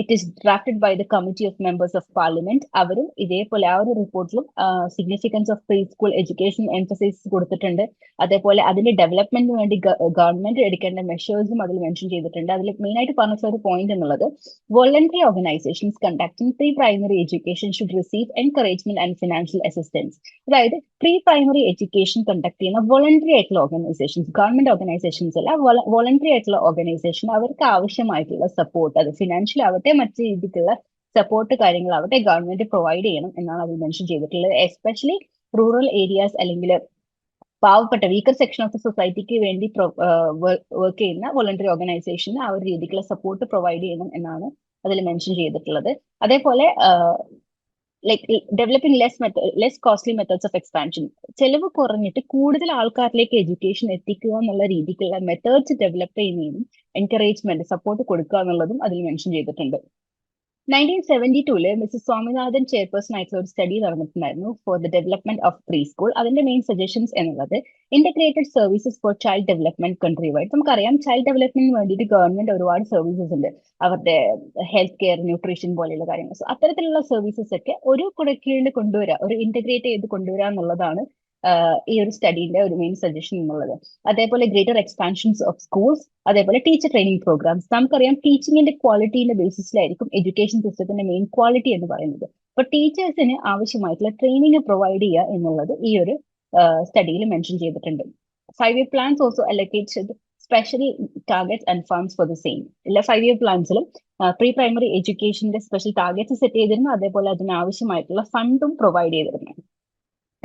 It is drafted by the committee of members of parliament. അവരും ഇതേപോലെ ആ ഒരു റിപ്പോർട്ടിലും significance of preschool education emphasise കൊടുത്തിട്ടുണ്ട്. അതേപോലെ അതിന്റെ ഡെവലപ്മെന്റിന് വേണ്ടി ഗവൺമെന്റ് എടുക്കേണ്ട മെഷേഴ്സും അതിൽ മെൻഷൻ ചെയ്തിട്ടുണ്ട്. അതിൽ മെയിൻ ആയിട്ട് പറഞ്ഞിട്ടുള്ള ഒരു പോയിന്റ് എന്നുള്ളത് voluntary organisations conducting pre primary education should receive encouragement and financial assistance. അതായത് പ്രീ പ്രൈമറി എഡ്യൂക്കേഷൻ കണ്ടക്ട് ചെയ്യുന്ന വോളണ്ടറി ആയിട്ടുള്ള ഓർഗനൈസേഷൻസ്, ഗവൺമെന്റ് ഓർഗനൈസേഷൻസ് അല്ല, വോളണ്ടറി ആയിട്ടുള്ള ഓർഗനൈസേഷൻ, അവർക്ക് ആവശ്യമായിട്ടുള്ള സപ്പോർട്ട്, അത് ഫിനാൻഷ്യൽ ആവട്ടെ മറ്റു രീതിക്കുള്ള സപ്പോർട്ട് കാര്യങ്ങളാവട്ടെ ഗവൺമെന്റ് പ്രൊവൈഡ് ചെയ്യണം എന്നാണ് അതിൽ മെൻഷൻ ചെയ്തിട്ടുള്ളത്. എസ്പെഷ്യലി റൂറൽ ഏരിയാസ് അല്ലെങ്കിൽ പാവപ്പെട്ട വീക്കർ സെക്ഷൻ ഓഫ് ദ സൊസൈറ്റിക്ക് വേണ്ടി വർക്ക് ചെയ്യുന്ന വോളണ്ടറി ഓർഗനൈസേഷന് ആ ഒരു രീതിക്കുള്ള സപ്പോർട്ട് പ്രൊവൈഡ് ചെയ്യണം എന്നാണ് അതിൽ മെൻഷൻ ചെയ്തിട്ടുള്ളത്. അതേപോലെ like developing less costly methods of expansion, ചെലവ് കുറഞ്ഞിട്ട് കൂടുതൽ ആൾക്കാരിലേക്ക് എഡ്യൂക്കേഷൻ എത്തിക്കുക എന്നുള്ള രീതിക്കുള്ള മെത്തേഡ്സ് ഡെവലപ്പ് ചെയ്യുന്നതിനും എൻകറേജ്മെന്റ് സപ്പോർട്ട് കൊടുക്കുക എന്നുള്ളതും അതിൽ മെൻഷൻ ചെയ്തിട്ടുണ്ട്. 1972 മിസ്സസ് സ്വാമിനാഥൻ ചെയർപേഴ്സൺ ആയിട്ടുള്ള ഒരു സ്റ്റഡി നടന്നിട്ടുണ്ടായിരുന്നു for the development of preschool. അതിന്റെ മെയിൻ സജഷൻസ് എന്നുള്ളത് integrated services for child development countrywide. നമുക്കറിയാം ചൈൽഡ് ഡെവലപ്മെന്റിന് വേണ്ടിയിട്ട് ഗവൺമെന്റ് ഒരുപാട് സർവീസസ് ഉണ്ട്, അവരുടെ ഹെൽത്ത് കെയർ, ന്യൂട്രീഷൻ പോലെയുള്ള കാര്യങ്ങൾ. സോ അത്തരത്തിലുള്ള സർവീസസ് ഒക്കെ ഒരു കുടക്കീഴിൽ കൊണ്ടുവരിക, ഒരു ഇന്റഗ്രേറ്റ് ചെയ്ത് കൊണ്ടുവരിക എന്നുള്ളതാണ് ഈ ഒരു സ്റ്റഡീന്റെ ഒരു മെയിൻ സജഷൻ എന്നുള്ളത്. അതേപോലെ ഗ്രേറ്റർ എക്സ്പാൻഷൻസ് ഓഫ് സ്കൂൾസ്, അതേപോലെ ടീച്ചർ ട്രെയിനിങ് പ്രോഗ്രാംസ്. നമുക്കറിയാം ടീച്ചിങ്ങിന്റെ ക്വാളിറ്റിന്റെ ബേസിസിലായിരിക്കും എഡ്യൂക്കേഷൻ സിസ്റ്റത്തിന്റെ മെയിൻ ക്വാളിറ്റി എന്ന് പറയുന്നത്. അപ്പൊ ടീച്ചേഴ്സിന് ആവശ്യമായിട്ടുള്ള ട്രെയിനിങ് പ്രൊവൈഡ് ചെയ്യുക എന്നുള്ളത് ഈ ഒരു സ്റ്റഡിയിൽ മെൻഷൻ ചെയ്തിട്ടുണ്ട്. 5-year plans also allocated special targets and funds for the same. എല്ലാ 5-year പ്ലാൻസിലും പ്രീ പ്രൈമറി എഡ്യൂക്കേഷന്റെ സ്പെഷ്യൽ ടാർഗറ്റ്സ് സെറ്റ് ചെയ്തിരുന്നു, അതേപോലെ അതിനാവശ്യമായിട്ടുള്ള ഫണ്ടും പ്രൊവൈഡ് ചെയ്തിരുന്നു.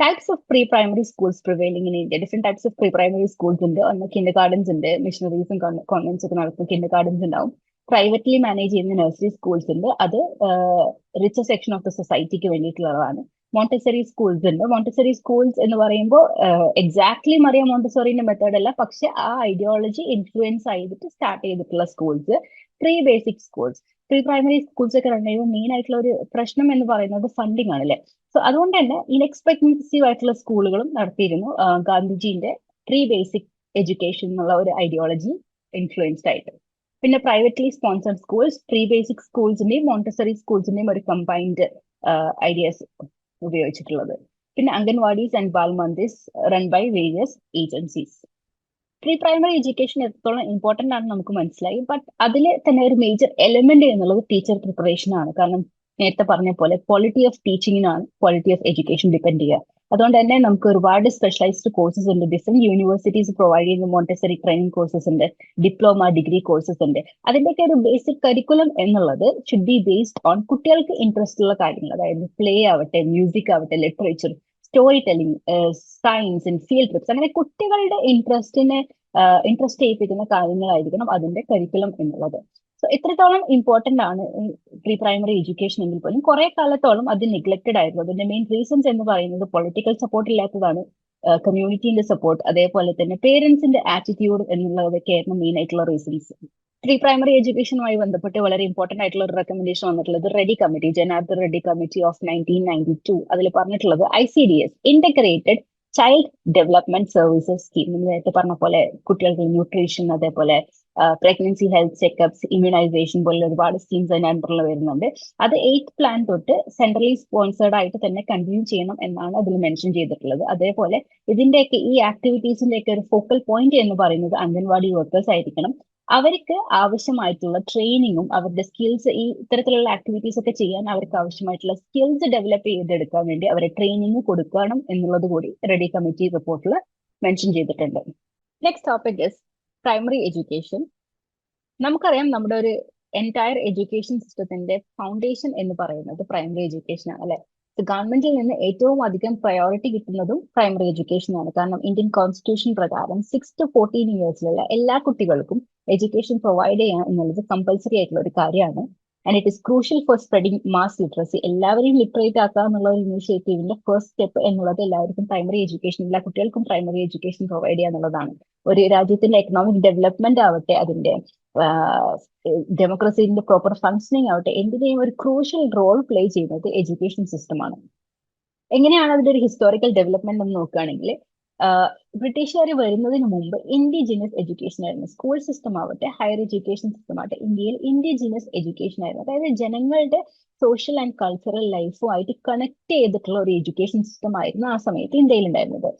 Types of pre primary schools prevailing in India. Different types of pre primary schools ഉണ്ട്. ഒന്ന് കിൻഡർ ഗാർഡൻസ് ഉണ്ട്, മിഷണറീസും കോൺവെന്റ്സ് ഒക്കെ നടത്തുന്ന കിൻഡർ ഗാർഡൻസ് ഉണ്ടാവും. പ്രൈവറ്റ്ലി മാനേജ് ചെയ്യുന്ന നഴ്സറി സ്കൂൾസ് ഉണ്ട്, അത് റിച്ചർ സെക്ഷൻ ഓഫ് ദ സൊസൈറ്റിക്ക് വേണ്ടിയിട്ടുള്ളതാണ്. മോണ്ടസറി സ്കൂൾസ് ഉണ്ട്. മോണ്ടസറി സ്കൂൾസ് എന്ന് പറയുമ്പോൾ എക്സാക്ട്ലി മറിയ മോണ്ടസോറിന്റെ മെത്തേഡ് അല്ല, പക്ഷെ ആ ഐഡിയോളജി ഇൻഫ്ലുവൻസ് ചെയ്തിട്ട് സ്റ്റാർട്ട് ചെയ്തിട്ടുള്ള schools. Pre basic schools, pre primary schools ഒക്കെ റൺ ചെയ്യുമ്പോൾ മെയിൻ ആയിട്ടുള്ള ഒരു പ്രശ്നം എന്ന് പറയുന്നത് ഫണ്ടിങ് ആണല്ലേ. സോ അതുകൊണ്ട് തന്നെ ഇൻഎക്സ്പെൻസീവ് ആയിട്ടുള്ള സ്കൂളുകളും നടത്തിയിരുന്നു, ഗാന്ധിജിന്റെ പ്രീ ബേസിക് എഡ്യൂക്കേഷൻ എന്നുള്ള ഒരു ഐഡിയോളജി ഇൻഫ്ലുവൻസ്ഡ് ആയിട്ട്. പിന്നെ privately sponsored schools, pre basic സ്കൂൾസിന്റെയും മോണ്ടസറി സ്കൂൾസിന്റെയും ഒരു കമ്പൈൻഡ് ഐഡിയാസ് ഉപയോഗിച്ചിട്ടുള്ളത്. പിന്നെ anganwadis and bal mandirs run by various agencies. Pre primary education എത്രത്തോളം ഇമ്പോർട്ടന്റ് ആണെന്ന് നമുക്ക് മനസ്സിലായി. ബട്ട് അതിൽ തന്നെ ഒരു മേജർ എലിമെന്റ് എന്നുള്ളത് ടീച്ചർ പ്രിപ്പറേഷൻ ആണ്. കാരണം നേരത്തെ പറഞ്ഞ പോലെ ക്വാളിറ്റി ഓഫ് ടീച്ചിങ്ങിനാണ് ക്വാളിറ്റി ഓഫ് എഡ്യൂക്കേഷൻ ഡിപ്പെൻഡ് ചെയ്യുക. അതുകൊണ്ട് തന്നെ നമുക്ക് ഒരുപാട് സ്പെഷ്യലൈസ്ഡ് കോഴ്സസ് ഉണ്ട്. ഡിഫറെന്റ് യൂണിവേഴ്സിറ്റീസ് പ്രൊവൈഡ് ചെയ്യുന്ന മോണ്ടസറി ട്രെയിനിങ് കോഴ്സസ് ഉണ്ട്, ഡിപ്ലോമ, ഡിഗ്രി കോഴ്സസ് ഉണ്ട്. അതിന്റെയൊക്കെ ഒരു ബേസിക് കരിക്കുലം എന്നുള്ളത് ഷുഡ് ബി ബേസ്ഡ് ഓൺ കുട്ടികൾക്ക് ഇൻട്രസ്റ്റ് ഉള്ള കാര്യങ്ങൾ. അതായത് പ്ലേ ആവട്ടെ, മ്യൂസിക് ആവട്ടെ, literature, story telling, science, field TRIPS, അങ്ങനെ കുട്ടികളുടെ ഇൻട്രസ്റ്റ് ചെയ്യിപ്പിക്കുന്ന കാര്യങ്ങളായിരിക്കണം അതിന്റെ കരിക്കുലം എന്നുള്ളത്. സോ ഇത്രത്തോളം ഇമ്പോർട്ടന്റ് ആണ് പ്രീ പ്രൈമറി എഡ്യൂക്കേഷൻ എങ്കിൽ പോലും കുറെ കാലത്തോളം അത് നെഗ്ലക്റ്റഡ് ആയിരുന്നു. അതിന്റെ മെയിൻ റീസൺസ് എന്ന് പറയുന്നത് പൊളിറ്റിക്കൽ സപ്പോർട്ട് ഇല്ലാത്തതാണ്, കമ്മ്യൂണിറ്റിന്റെ സപ്പോർട്ട്, അതേപോലെ തന്നെ പേരൻസിന്റെ ആറ്റിറ്റ്യൂഡ് എന്നുള്ളതൊക്കെയായിരുന്നു മെയിൻ ആയിട്ടുള്ള റീസൺസ്. പ്രീ പ്രൈമറി എഡ്യൂക്കേഷനുമായി ബന്ധപ്പെട്ട് വളരെ ഇമ്പോർട്ടന്റ് ആയിട്ടുള്ള ഒരു റെക്കമെൻഡേഷൻ വന്നിട്ടുള്ളത് Reddy committee, Janardhan Reddy committee of 1992. അതിൽ പറഞ്ഞിട്ടുള്ളത് ICDS, integrated child development services scheme. നേരത്തെ പറഞ്ഞ പോലെ കുട്ടികൾക്ക് ന്യൂട്രീഷൻ, അതേപോലെ പ്രഗ്നൻസി ഹെൽത്ത് ചെക്കപ്സ്, ഇമ്മ്യൂണൈസേഷൻ പോലുള്ള ഒരുപാട് സ്കീംസ് അതിനകത്തുള്ള വരുന്നുണ്ട്. അത് 8th പ്ലാൻ തൊട്ട് സെൻട്രലി സ്പോൺസേർഡ് ആയിട്ട് തന്നെ കണ്ടിന്യൂ ചെയ്യണം എന്നാണ് അതിൽ മെൻഷൻ ചെയ്തിട്ടുള്ളത്. അതേപോലെ ഇതിന്റെയൊക്കെ ഈ ആക്ടിവിറ്റീസിന്റെയൊക്കെ ഒരു ഫോക്കൽ പോയിന്റ് എന്ന് പറയുന്നത് അംഗൻവാടി വർക്കേഴ്സ് ആയിരിക്കണം. അവർക്ക് ആവശ്യമായിട്ടുള്ള ട്രെയിനിങ്ങും അവരുടെ സ്കിൽസ്, ഈ ഇത്തരത്തിലുള്ള ആക്ടിവിറ്റീസ് ഒക്കെ ചെയ്യാൻ അവർക്ക് ആവശ്യമായിട്ടുള്ള സ്കിൽസ് ഡെവലപ്പ് ചെയ്തെടുക്കാൻ വേണ്ടി അവരെ ട്രെയിനിങ് കൊടുക്കണം എന്നുള്ളത് കൂടി റെഡി കമ്മിറ്റി റിപ്പോർട്ടിൽ മെൻഷൻ ചെയ്തിട്ടുണ്ട്. Next topic is primary education. നമുക്കറിയാം നമ്മുടെ ഒരു എൻറ്റയർ എഡ്യൂക്കേഷൻ സിസ്റ്റത്തിന്റെ ഫൗണ്ടേഷൻ എന്ന് പറയുന്നത് പ്രൈമറി എഡ്യൂക്കേഷൻ ആണ് അല്ലെ. ഗവൺമെന്റിൽ നിന്ന് ഏറ്റവും അധികം പ്രയോറിറ്റി കിട്ടുന്നതും പ്രൈമറി എഡ്യൂക്കേഷൻ ആണ്. കാരണം ഇന്ത്യൻ കോൺസ്റ്റിറ്റ്യൂഷൻ പ്രകാരം 6 to 14 ഇയേഴ്സിലുള്ള എല്ലാ കുട്ടികൾക്കും എഡ്യൂക്കേഷൻ പ്രൊവൈഡ് ചെയ്യുക എന്നുള്ളത് കമ്പൽസറി ആയിട്ടുള്ള ഒരു കാര്യമാണ്. And it is crucial for spreading mass literacy. എല്ലാവരെയും ലിറ്ററേറ്റ് ആക്കുക എന്നുള്ള ഒരു ഇനിഷ്യേറ്റീവിന്റെ ഫസ്റ്റ് സ്റ്റെപ്പ് എന്നുള്ളത് എല്ലാവർക്കും പ്രൈമറി എഡ്യൂക്കേഷൻ, എല്ലാ കുട്ടികൾക്കും പ്രൈമറി എഡ്യൂക്കേഷൻ പ്രൊവൈഡ് ചെയ്യുക എന്നുള്ളതാണ്. ഒരു രാജ്യത്തിന്റെ എക്കണോമിക് ഡെവലപ്മെന്റ് ആവട്ടെ, അതിന്റെ ഡെമോക്രസിന്റെ പ്രോപ്പർ ഫങ്ഷനിങ് ആവട്ടെ, എന്തിനേയും ഒരു ക്രൂഷ്യൽ റോൾ പ്ലേ ചെയ്യുന്നത് എഡ്യൂക്കേഷൻ സിസ്റ്റമാണ്. എങ്ങനെയാണ് അതിന്റെ ഒരു ഹിസ്റ്റോറിക്കൽ ഡെവലപ്മെന്റ് എന്ന് നോക്കുകയാണെങ്കിൽ, ബ്രിട്ടീഷുകാർ വരുന്നതിന് മുമ്പ് ഇൻഡിജിനസ് എഡ്യൂക്കേഷൻ ആയിരുന്നു. സ്കൂൾ സിസ്റ്റം ആവട്ടെ, ഹയർ എഡ്യൂക്കേഷൻ സിസ്റ്റം ആവട്ടെ, ഇന്ത്യയിൽ ഇൻഡിജിനസ് എഡ്യൂക്കേഷൻ ആയിരുന്നു. അതായത് ജനങ്ങളുടെ സോഷ്യൽ ആൻഡ് കൾച്ചറൽ ലൈഫുമായിട്ട് കണക്ട് ചെയ്തിട്ടുള്ള ഒരു എഡ്യൂക്കേഷൻ സിസ്റ്റം ആയിരുന്നു ആ സമയത്ത് ഇന്ത്യയിൽ ഉണ്ടായിരുന്നത്.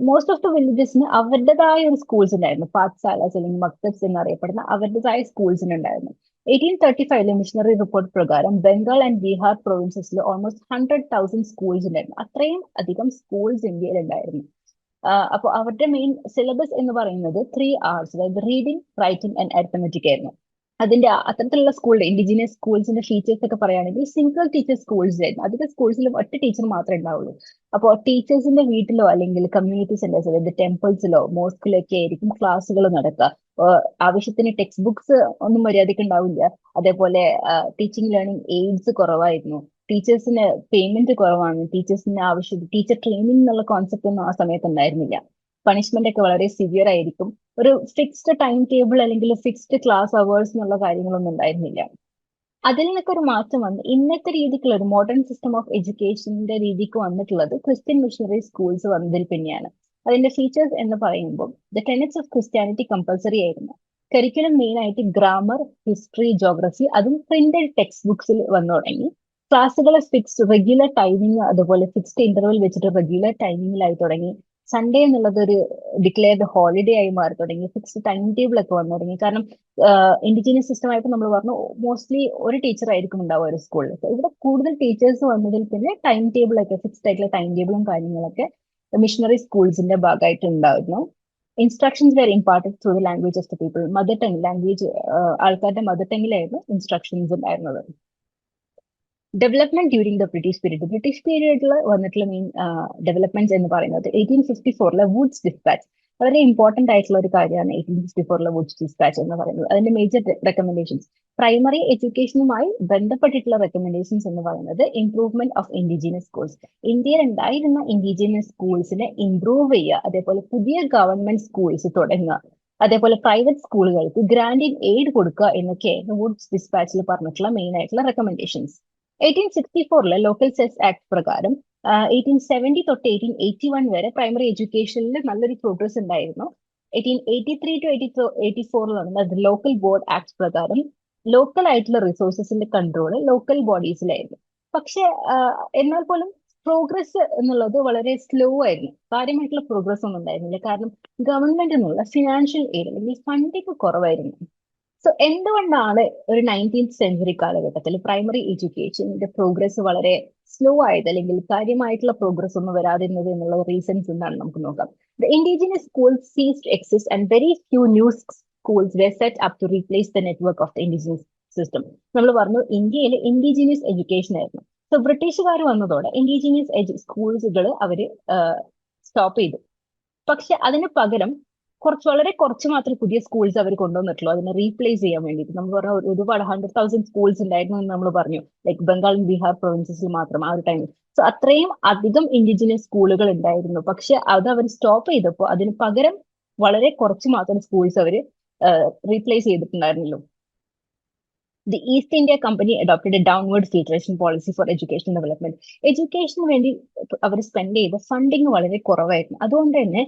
മോസ്റ്റ് ഓഫ് ദ വില്ലേജസിന് അവരുടേതായ ഒരു സ്കൂൾസ് ഉണ്ടായിരുന്നു, പാഠശാലാസ് അല്ലെങ്കിൽ മക്തബ്സ് എന്നറിയപ്പെടുന്ന അവരുടേതായ സ്കൂൾസിന് ഉണ്ടായിരുന്നു. 1835 മിഷണറി റിപ്പോർട്ട് പ്രകാരം ബംഗാൾ ആൻഡ് ബീഹാർ പ്രൊവിൻസസിൽ ഓൾമോസ്റ്റ് 100,000 സ്കൂൾസ് ഉണ്ടായിരുന്നു. അത്രയും അധികം സ്കൂൾസ് ഇന്ത്യയിൽ ഉണ്ടായിരുന്നു. അപ്പോൾ അവരുടെ മെയിൻ സിലബസ് എന്ന് പറയുന്നത് 3 hours, അതായത് റീഡിംഗ്, റൈറ്റിംഗ് ആൻഡ് അരിത്തമെറ്റിക് ആയിരുന്നു. അതിന്റെ അത്തരത്തിലുള്ള സ്കൂളിന്റെ ഇൻഡിജിനിയസ് സ്കൂൾസിന്റെ ഫീച്ചേഴ്സ് ഒക്കെ പറയുകയാണെങ്കിൽ സിംഗിൾ ടീച്ചർ സ്കൂൾസ് ആയിരുന്നു. അധികം സ്കൂൾസിലും ഒറ്റ ടീച്ചർ മാത്രമേ ഉണ്ടാവുള്ളൂ. അപ്പോൾ ടീച്ചേഴ്സിന്റെ വീട്ടിലോ അല്ലെങ്കിൽ കമ്മ്യൂണിറ്റി സെന്റേഴ്സ്, അതായത് ടെമ്പിൾസിലോ മോസ്കിലോ ഒക്കെ ആയിരിക്കും ക്ലാസ്സുകൾ നടക്കുക. ആവശ്യത്തിന് ടെക്സ്റ്റ് ബുക്സ് ഒന്നും മര്യാദയ്ക്ക് ഉണ്ടാവില്ല. അതേപോലെ ടീച്ചിങ് ലേണിംഗ് എയ്ഡ്സ് കുറവായിരുന്നു. ടീച്ചേഴ്സിന് പേയ്മെന്റ് കുറവാണ്. ടീച്ചർ ട്രെയിനിങ് എന്നുള്ള കോൺസെപ്റ്റ് ഒന്നും ആ സമയത്ത് ഉണ്ടായിരുന്നില്ല. പണിഷ്മെന്റ് ഒക്കെ വളരെ സിവിയർ ആയിരിക്കും. ഒരു ഫിക്സ്ഡ് ടൈം ടേബിൾ അല്ലെങ്കിൽ ഫിക്സ്ഡ് ക്ലാസ് അവേഴ്സ് എന്നുള്ള കാര്യങ്ങളൊന്നും ഉണ്ടായിരുന്നില്ല. അതിൽ നിന്നൊക്കെ ഒരു മാറ്റം വന്ന് ഇന്നത്തെ രീതിക്കുള്ള ഒരു മോഡേൺ സിസ്റ്റം ഓഫ് എഡ്യൂക്കേഷന്റെ രീതിക്ക് വന്നിട്ടുള്ളത് ക്രിസ്ത്യൻ മിഷണറി സ്കൂൾസ് വന്നതിൽ പിന്നെയാണ്. അതിന്റെ ഫീച്ചേഴ്സ് എന്ന് പറയുമ്പോൾ the tenets of Christianity compulsory ആയിരുന്നു. കരിക്കുലം മെയിൻ ആയിട്ട് ഗ്രാമർ, ഹിസ്റ്ററി, ജോഗ്രഫി, അതും പ്രിന്റഡ് ടെക്സ്റ്റ് ബുക്സിൽ വന്നു തുടങ്ങി. ക്ലാസ്സുകൾ ഫിക്സ്ഡ് റെഗുലർ ടൈമിങ്, അതുപോലെ ഫിക്സ്ഡ് ഇന്റർവെൽ വെച്ചിട്ട് റെഗുലർ ടൈമിങ്ങിലായി തുടങ്ങി. സൺഡേ എന്നുള്ളത് ഒരു ഡിക്ലെയർഡ് ഹോളിഡേ ആയി മാറി തുടങ്ങി. ഫിക്സ്ഡ് ടൈം ടേബിൾ ഒക്കെ വന്നു തുടങ്ങി. കാരണം ഇൻഡിജീനിയസ് സിസ്റ്റം ആയിട്ട് നമ്മൾ പറഞ്ഞു മോസ്റ്റ്ലി ഒരു ടീച്ചർ ആയിരിക്കും ഉണ്ടാവുക ഒരു സ്കൂളിൽ. ഇവിടെ കൂടുതൽ ടീച്ചേഴ്സ് വന്നതിൽ പിന്നെ ടൈം ടേബിൾ ഒക്കെ ഫിക്സ്ഡ് ആയിട്ടുള്ള ടൈം ടേബിളും കാര്യങ്ങളൊക്കെ മിഷണറി സ്കൂൾസിന്റെ ഭാഗമായിട്ട് ഉണ്ടായിരുന്നു. Instructions very important through the language of the people. Mother tongue language, ആൾക്കാരുടെ മദർ ടങ്ങിലായിരുന്നു ഇൻസ്ട്രക്ഷൻസ് ഉണ്ടായിരുന്നത്. ഡെവലപ്മെന്റ് ഡ്യൂരിങ് ദ ബ്രിട്ടീഷ് പീരീഡിൽ വന്നിട്ടുള്ള മെയിൻ ഡെവലപ്മെന്റ്സ് എന്ന് പറയുന്നത് 1854 വുഡ്സ് ഡിസ്പാച്ച്. വളരെ ഇമ്പോർട്ടന്റ് ആയിട്ടുള്ള ഒരു കാര്യമാണ് 1854 വുഡ്സ് ഡിസ്പാച്ച് എന്ന് പറയുന്നത്. അതിന്റെ മേജർ റെക്കമെൻഡേഷൻസ്, പ്രൈമറി എഡ്യൂക്കേഷനുമായി ബന്ധപ്പെട്ടിട്ടുള്ള റെക്കമെൻഡേഷൻസ് എന്ന് പറയുന്നത് ഇംപ്രൂവ്മെന്റ് ഓഫ് ഇൻഡിജിനസ് സ്കൂൾസ്. ഇന്ത്യയിൽ ഉണ്ടായിരുന്ന ഇൻഡിജിനസ് സ്കൂൾസിനെ ഇംപ്രൂവ് ചെയ്യുക, അതേപോലെ പുതിയ ഗവൺമെന്റ് സ്കൂൾസ് തുടങ്ങുക, അതേപോലെ പ്രൈവറ്റ് സ്കൂളുകൾക്ക് ഗ്രാൻഡ് എയ്ഡ് കൊടുക്കുക എന്നൊക്കെയായിരുന്നു വുഡ്സ് ഡിസ്പാച്ചിൽ പറഞ്ഞിട്ടുള്ള മെയിൻ ആയിട്ടുള്ള റെക്കമെൻഡേഷൻസ്. 1864 ലോക്കൽ സെസ് ആക്ട് പ്രകാരം 1870 തൊട്ട് 1881 വരെ പ്രൈമറി എഡ്യൂക്കേഷനിൽ നല്ലൊരു പ്രോഗ്രസ് ഉണ്ടായിരുന്നു. 1883 ടു 1884 നടന്ന ലോക്കൽ ബോർഡ് ആക്ട് പ്രകാരം ലോക്കൽ ആയിട്ടുള്ള റിസോഴ്സസിന്റെ കൺട്രോൾ ലോക്കൽ ബോഡീസിലായിരുന്നു. പക്ഷെ എന്നാൽ പോലും പ്രോഗ്രസ് എന്നുള്ളത് വളരെ സ്ലോ ആയിരുന്നു. കാര്യമായിട്ടുള്ള പ്രോഗ്രസ് ഒന്നും ഉണ്ടായിരുന്നില്ല. കാരണം ഗവൺമെന്റ് എന്നുള്ള ഫിനാൻഷ്യൽ എയ്ഡ് അല്ലെങ്കിൽ ഫണ്ടിങ് കുറവായിരുന്നു. സോ എന്തുകൊണ്ടാണ് ഒരു 19th സെഞ്ചുറി കാലഘട്ടത്തിൽ പ്രൈമറി എഡ്യൂക്കേഷന്റെ പ്രോഗ്രസ് വളരെ സ്ലോ ആയത്, അല്ലെങ്കിൽ കാര്യമായിട്ടുള്ള പ്രോഗ്രസ് ഒന്നും വരാതിരുന്നത് എന്നുള്ള റീസൺസ് എന്താണ് നമുക്ക് നോക്കാം. The indigenous schools ceased to exist and very few new schools were set up to replace the network of the indigenous system. നമ്മൾ പറഞ്ഞു ഇന്ത്യയിൽ ഇൻഡിജിനിയസ് എഡ്യൂക്കേഷൻ ആയിരുന്നു. സോ ബ്രിട്ടീഷുകാർ വന്നതോടെ ഇൻഡിജിനിയസ് സ്കൂൾസുകൾ അവര് സ്റ്റോപ്പ് ചെയ്തു. പക്ഷെ അതിന് പകരം വളരെ കുറച്ച് മാത്രമേ പുതിയ സ്കൂൾസ് അവർ കൊണ്ടുവന്നിട്ടുള്ളൂ അതിനെ റീപ്ലേസ് ചെയ്യാൻ വേണ്ടിയിട്ട്. നമ്മൾ പറഞ്ഞ ഒരുപാട് 100,000 സ്കൂൾസ് ഉണ്ടായിരുന്നു എന്ന് നമ്മൾ പറഞ്ഞു, ലൈക്ക് ബംഗാൾ ബീഹാർ പ്രൊവിൻസസിൽ മാത്രം ആ ഒരു ടൈമിൽ. സോ അത്രയും അധികം ഇൻഡിജിനസ് സ്കൂളുകൾ ഉണ്ടായിരുന്നു. പക്ഷെ അത് അവർ സ്റ്റോപ്പ് ചെയ്തപ്പോൾ അതിന് പകരം വളരെ കുറച്ച് മാത്രം സ്കൂൾസ് അവർ റീപ്ലേസ് ചെയ്തിട്ടുണ്ടായിരുന്നല്ലോ. The East India Company adopted a downward filtration policy for education development. എഡ്യൂക്കേഷന് വേണ്ടി അവർ സ്പെൻഡ് ചെയ്ത ഫണ്ടിങ് വളരെ കുറവായിരുന്നു. അതുകൊണ്ട് തന്നെ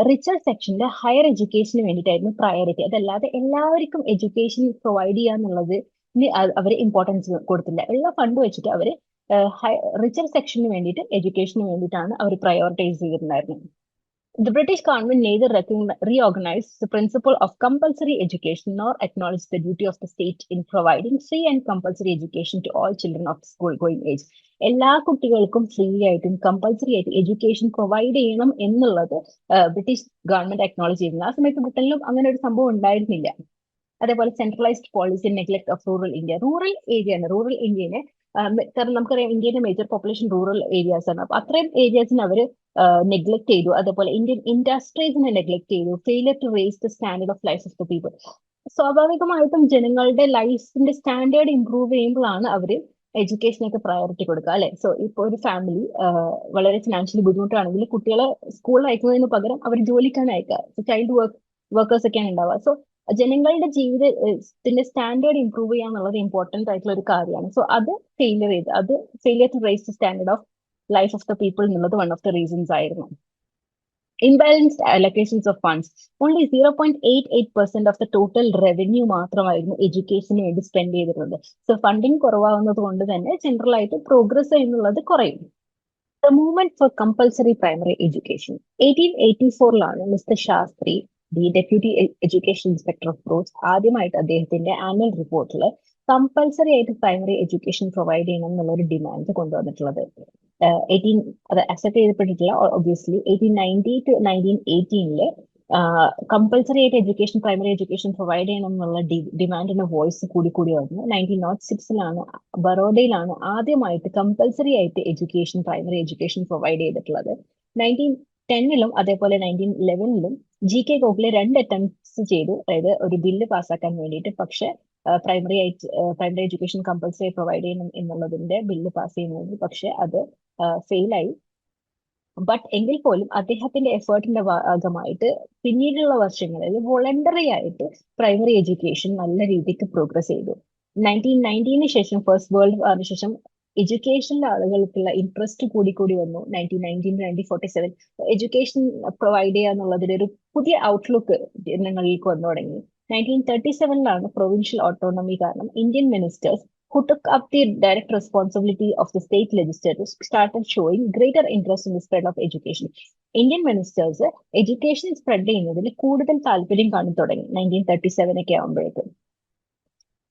റിച്ചർ സെക്ഷന്റെ ഹയർ എഡ്യൂക്കേഷന് വേണ്ടിയിട്ടായിരുന്നു പ്രയോറിറ്റി. അതല്ലാതെ എല്ലാവർക്കും എഡ്യൂക്കേഷൻ പ്രൊവൈഡ് ചെയ്യാന്നുള്ളത് അവർ ഇമ്പോർട്ടൻസ് കൊടുത്തില്ല. എല്ലാ ഫണ്ട് വെച്ചിട്ട് അവർ റിച്ചർ സെക്ഷന് വേണ്ടിയിട്ട് എഡ്യൂക്കേഷന് വേണ്ടിയിട്ടാണ് അവർ പ്രയോറിറ്റൈസ് ചെയ്തിട്ടുണ്ടായിരുന്നത്. The British government neither reorganized the principle of compulsory education nor acknowledged the duty of the state in providing free and compulsory education to all children of school-going age. എല്ലാ കുട്ടികൾക്കും ഫ്രീ ആയിട്ടും കമ്പൽസറി ആയിട്ട് എഡ്യൂക്കേഷൻ പ്രൊവൈഡ് ചെയ്യണം എന്നുള്ളത് ബ്രിട്ടീഷ് ഗവൺമെന്റ് അക്നോളജ് ചെയ്യുന്നത്. ആ സമയത്ത് ബ്രിട്ടനിലും അങ്ങനെ ഒരു സംഭവം ഉണ്ടായിരുന്നില്ല. അതേപോലെ centralised policy neglect of rural India. Rural ഇന്ത്യനെ കാരണം നമുക്കറിയാം ഇന്ത്യയുടെ മേജർ പോപ്പുലേഷൻ റൂറൽ ഏരിയാസ് ആണ്. അപ്പൊ അത്രയും ഏരിയാസിന് അവർ നെഗ്ലക്ട് ചെയ്തു. അതേപോലെ ഇന്ത്യൻ ഇൻഡസ്ട്രീസിനെ നെഗ്ലക്ട് ചെയ്തു. Failure to raise the standard of life of the people. സ്വാഭാവികമായിട്ടും ജനങ്ങളുടെ ലൈഫിന്റെ സ്റ്റാൻഡേർഡ് ഇംപ്രൂവ് ചെയ്യുമ്പോഴാണ് അവര് എഡ്യൂക്കേഷനൊക്കെ പ്രയോറിറ്റി കൊടുക്കുക, അല്ലെ? സോ ഇപ്പൊ ഒരു ഫാമിലി വളരെ ഫിനാൻഷ്യലി ബുദ്ധിമുട്ടാണെങ്കിൽ കുട്ടികളെ സ്കൂളിൽ അയക്കുന്നതിന് പകരം അവർ ജോലിക്കാണ് അയക്കുക. ചൈൽഡ് വർക്കേഴ്സ് ഒക്കെയാണ് ഉണ്ടാവുക. സോ ജനങ്ങളുടെ ജീവിതത്തിന്റെ സ്റ്റാൻഡേർഡ് ഇംപ്രൂവ് ചെയ്യുക എന്നുള്ളത് ഇമ്പോർട്ടന്റ് ആയിട്ടുള്ള ഒരു കാര്യമാണ്. സോ അത് failure to raise the standard of life of the people എന്നുള്ളത് വൺ ഓഫ് ദ റീസൺസ് ആയിരുന്നു. Imbalanced allocations of funds. Only 0.88% of the total revenue മാത്രമായിരുന്നു എഡ്യൂക്കേഷന് വേണ്ടി സ്പെൻഡ് ചെയ്തിരുന്നത്. സോ ഫണ്ടിങ് കുറവാകുന്നത് കൊണ്ട് തന്നെ ജനറൽ ആയിട്ട് പ്രോഗ്രസ് എന്നുള്ളത് കുറയും. The movement for compulsory primary education 1884 mister Shastri, the deputy education inspector of roads, ആദ്യമായിട്ട് അദ്ദേഹത്തിന്റെ ആനുവൽ റിപ്പോർട്ടിൽ കമ്പൽസറി ആയിട്ട് പ്രൈമറി എഡ്യൂക്കേഷൻ പ്രൊവൈഡ് ചെയ്യണം എന്നുള്ള ഒരു ഡിമാൻഡ് കൊണ്ടുവന്നിട്ടുള്ളത്. അത് അക്സെപ്റ്റ് ചെയ്യപ്പെട്ടിട്ടില്ല ഒബ്വിയസ്ലി. 1890 ടു 1918 കമ്പൽസറി ആയിട്ട് പ്രൈമറി എഡ്യൂക്കേഷൻ പ്രൊവൈഡ് ചെയ്യണം എന്നുള്ള ഡിമാൻഡിന്റെ വോയിസ് കൂടി വന്നു. 1906 ബറോഡയിലാണ് ആദ്യമായിട്ട് കമ്പൽസറി ആയിട്ട് പ്രൈമറി എഡ്യൂക്കേഷൻ പ്രൊവൈഡ് ചെയ്തിട്ടുള്ളത്. 1910 അതേപോലെ 1911 GK ഗോഖലെ 2 അറ്റംപ്റ്റ്സ് ചെയ്തു, അതായത് ഒരു ബില്ല് പാസ്സാക്കാൻ വേണ്ടിയിട്ട്. പക്ഷെ പ്രൈമറി എഡ്യൂക്കേഷൻ കമ്പൽസറി പ്രൊവൈഡ് ചെയ്യണം എന്നുള്ളതിന്റെ ബില്ല് പാസ് ചെയ്യുന്നത്, പക്ഷെ അത് ഫെയിലായി. ബട്ട് എങ്കിൽ പോലും അദ്ദേഹത്തിന്റെ എഫേർട്ടിന്റെ ഭാഗമായിട്ട് പിന്നീടുള്ള വർഷങ്ങളിൽ വോളണ്ടറി ആയിട്ട് പ്രൈമറി എഡ്യൂക്കേഷൻ നല്ല രീതിക്ക് പ്രോഗ്രസ് ചെയ്തു. 1919 ശേഷം ഫസ്റ്റ് വേൾഡ് വാറിന് ശേഷം എഡ്യൂക്കേഷനിലെ ആളുകൾക്കുള്ള ഇൻട്രസ്റ്റ് കൂടി കൂടി വന്നു. 1919-1947 എഡ്യൂക്കേഷൻ പ്രൊവൈഡ് ചെയ്യുക എന്നുള്ളതിന്റെ ഒരു പുതിയ ഔട്ട്ലുക്ക് ജനങ്ങളിലേക്ക് വന്നു തുടങ്ങി. 1937 പ്രൊവിൻഷ്യൽ ഓട്ടോണമി കാരണം Indian ministers who took up the direct responsibility of the state legislatures started showing greater interest in the spread of education. Indian ministers education spread ചെയ്യുന്നതിൽ കൂടുതൽ താല്പര്യം കാണി തുടങ്ങി 1937 ഒക്കെ ആകുമ്പോഴേക്കും.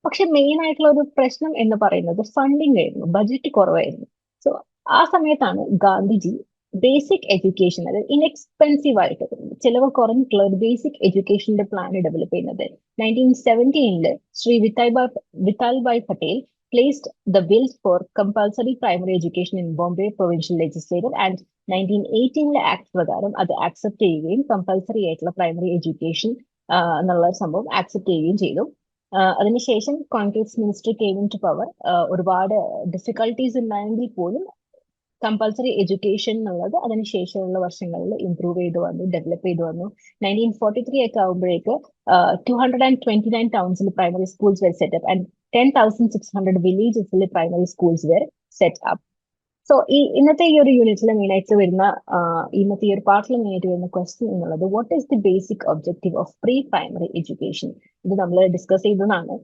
പക്ഷെ മെയിൻ ആയിട്ടുള്ള ഒരു പ്രശ്നം എന്ന് പറയുന്നത് ഫണ്ടിങ് ആയിരുന്നു, ബഡ്ജറ്റ് കുറവായിരുന്നു. സോ ആ സമയത്താണ് ഗാന്ധിജി ബേസിക് എഡ്യൂക്കേഷൻ, അതായത് ഇൻഎക്സ്പെൻസീവ് ആയിട്ട് ചിലവ് കുറഞ്ഞിട്ടുള്ള ഒരു ബേസിക് എഡ്യൂക്കേഷന്റെ പ്ലാൻ ഡെവലപ്പ് ചെയ്യുന്നത്. 1917 Shri Vithalbhai Patel placed the bill for compulsory primary education in Bombay Provincial Legislature and 1918 act പ്രകാരം അത് ആക്സെപ്റ്റ് ചെയ്യുകയും കമ്പൽസറി ആയിട്ടുള്ള പ്രൈമറി എഡ്യൂക്കേഷൻ എന്നുള്ള സംഭവം ആക്സെപ്റ്റ് ചെയ്യുകയും ചെയ്തു. അതിനുശേഷം Congress minister came into power. ഒരുപാട് ഡിഫിക്കൽട്ടീസ് ഉണ്ടായെങ്കിൽ പോലും കമ്പൽസറി എഡ്യൂക്കേഷൻ എന്നുള്ളത് അതിനുശേഷമുള്ള വർഷങ്ങളിൽ ഇംപ്രൂവ് ചെയ്തു വന്നു, ഡെവലപ്പ് ചെയ്തു വന്നു. 1943 ഒക്കെ ആകുമ്പോഴേക്ക് 229 ടൗൺസിൽ primary schools were set up and 10,600 വില്ലേജസിൽ primary schools were set up. So ഇന്നത്തെ ഈ ഒരു യൂണിറ്റിൽ മെയിൻ ആയിട്ട് വരുന്ന ഇന്നത്തെ ഈ ഒരു പാർട്ടിൽ മെയിൻ ആയിട്ട് വരുന്ന ക്വസ്റ്റ്യൻ എന്നുള്ളത് what is the basic objective of pre primary education? ഇത് നമ്മൾ ഡിസ്കസ് ചെയ്തതാണ്.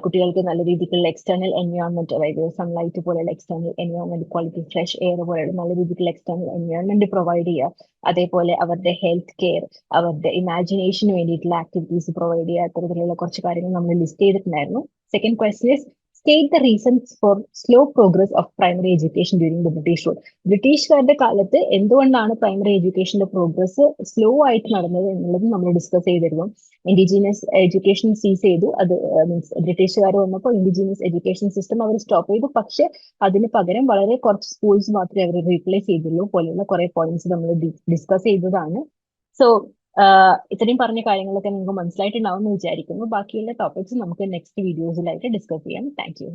കുട്ടികൾക്ക് നല്ല രീതിക്കുള്ള എക്സ്റ്റേണൽ എൻവയോൺമെന്റ്, അതായത് സൺലൈറ്റ് പോലെയുള്ള external environment, quality fresh air പോലെയുള്ള നല്ല രീതിക്കുള്ള എക്സ്റ്റേണൽ എൻവയോൺമെന്റ് പ്രൊവൈഡ് ചെയ്യുക. അതേപോലെ അവരുടെ ഹെൽത്ത് കെയർ, അവരുടെ ഇമാജിനേഷന് വേണ്ടിയിട്ടുള്ള ആക്ടിവിറ്റീസ് പ്രൊവൈഡ് ചെയ്യുക. അത്തരത്തിലുള്ള കുറച്ച് കാര്യങ്ങൾ നമ്മൾ ലിസ്റ്റ് ചെയ്തിട്ടുണ്ടായിരുന്നു. Second question is state the reasons for slow progress of primary education during the British rule. ബ്രിട്ടീഷുകാരുടെ കാലത്ത് എന്തുകൊണ്ടാണ് പ്രൈമറി എഡ്യൂക്കേഷന്റെ പ്രോഗ്രസ് സ്ലോ ആയിട്ട് നടന്നത് എന്നുള്ളത് നമ്മൾ ഡിസ്കസ് ചെയ്തിരുന്നു. ഇൻഡിജീനിയസ് എഡ്യൂക്കേഷൻ സീസ് ചെയ്തു. അത് മീൻസ് ബ്രിട്ടീഷുകാർ വന്നപ്പോൾ ഇൻഡിജീനിയസ് എഡ്യൂക്കേഷൻ സിസ്റ്റം അവർ സ്റ്റോപ്പ് ചെയ്തു. പക്ഷെ അതിന് പകരം വളരെ കുറച്ച് സ്കൂൾസ് മാത്രമേ അവർ റീപ്ലേസ് ചെയ്തുള്ളൂ പോലെയുള്ള കുറെ പോയിന്റ്സ് നമ്മൾ ഡിസ്കസ് ചെയ്തതാണ്. സോ ഇത്രയും പറഞ്ഞ കാര്യങ്ങളൊക്കെ നിങ്ങൾക്ക് മനസ്സിലായിട്ടുണ്ടാവും എന്ന് വിചാരിക്കുന്നു. ബാക്കിയുള്ള ടോപ്പിക്സ് നമുക്ക് നെക്സ്റ്റ് വീഡിയോസിലായിട്ട് ഡിസ്കസ് ചെയ്യാം. Thank you.